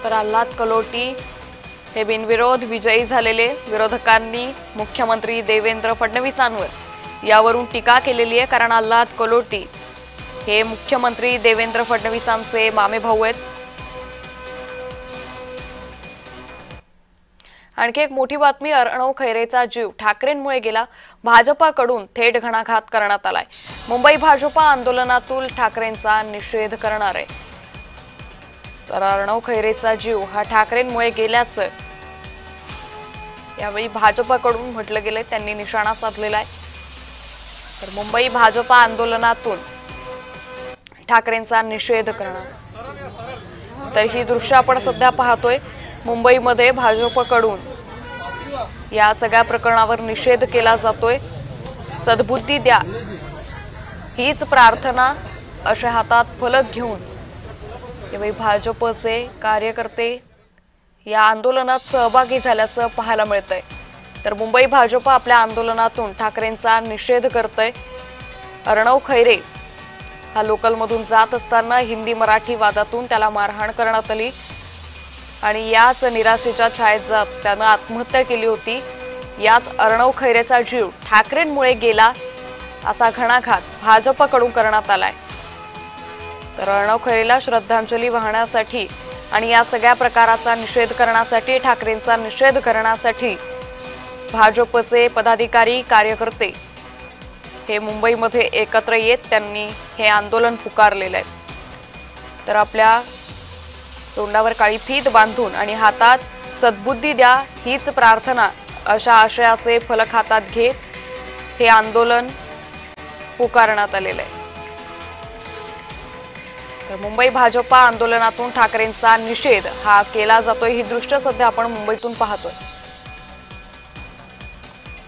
तर आल्हाद कलोटी हे बिनविरोध विजयी झालेले विरोधकांनी मुख्यमंत्री देवेंद्र फडणवीसांवर यावरून टीका केलेली आहे, कारण आल्हाद कलोटी हे मुख्यमंत्री देवेंद्र फडणवीसांचे मामे भाऊ आहेत। आणखी एक मोठी बातमी, अर्णव खैरेचा जीव ठाकरेंमुळे गेला, भाजपाकडून थेट घणाघात करण्यात आलाय। मुंबई भाजपा आंदोलनातून ठाकरेंचा निषेध करणार आहे। तर अर्णव खैरेचा जीव हा ठाकरेंमुळे गेल्याचं यावेळी भाजपाकडून म्हटलं गेलंय, त्यांनी निशाणा साधलेला आहे। तर मुंबई भाजपा आंदोलनातून ठाकरेंचा निषेध करणार। तर ही दृश्य आपण सध्या पाहतोय, मुंबईमध्ये भाजपकडून या सगळ्या प्रकरणावर निषेध केला जातोय। सद्बुद्धी द्या हीच प्रार्थना अशा हातात फलक घेऊन यावेळी भाजपचे कार्यकर्ते या आंदोलनात सहभागी झाल्याचं पाहायला मिळतंय। तर मुंबई भाजप आपल्या आंदोलनातून ठाकरेंचा निषेध करतंय। अर्णव खैरे हा लोकलमधून जात असताना हिंदी मराठी वादातून त्याला मारहाण करण्यात आली आणि याच निराशेच्या छायेत जात त्यानं आत्महत्या केली होती। याच अर्णव खैरेचा जीव ठाकरेंमुळे गेला असा घणाघात भाजपकडून करण्यात आलाय। तर अर्णव खैरेला श्रद्धांजली वाहण्यासाठी आणि या सगळ्या प्रकाराचा निषेध करण्यासाठी, ठाकरेंचा निषेध करण्यासाठी भाजपचे पदाधिकारी कार्यकर्ते हे मुंबईमध्ये एकत्र येत त्यांनी हे आंदोलन पुकारलेलं आहे। तर आपल्या तोंडावर काळी फीत बांधून आणि हातात सद्बुद्धी द्या हीच प्रार्थना अशा आशयाचे फलक हातात घेत हे आंदोलन पुकारण्यात आलेलं आहे। तर मुंबई भाजपा आंदोलनातून ठाकरेंचा निषेध हा केला जातोय, ही दृश्य सध्या आपण मुंबईतून पाहतोय।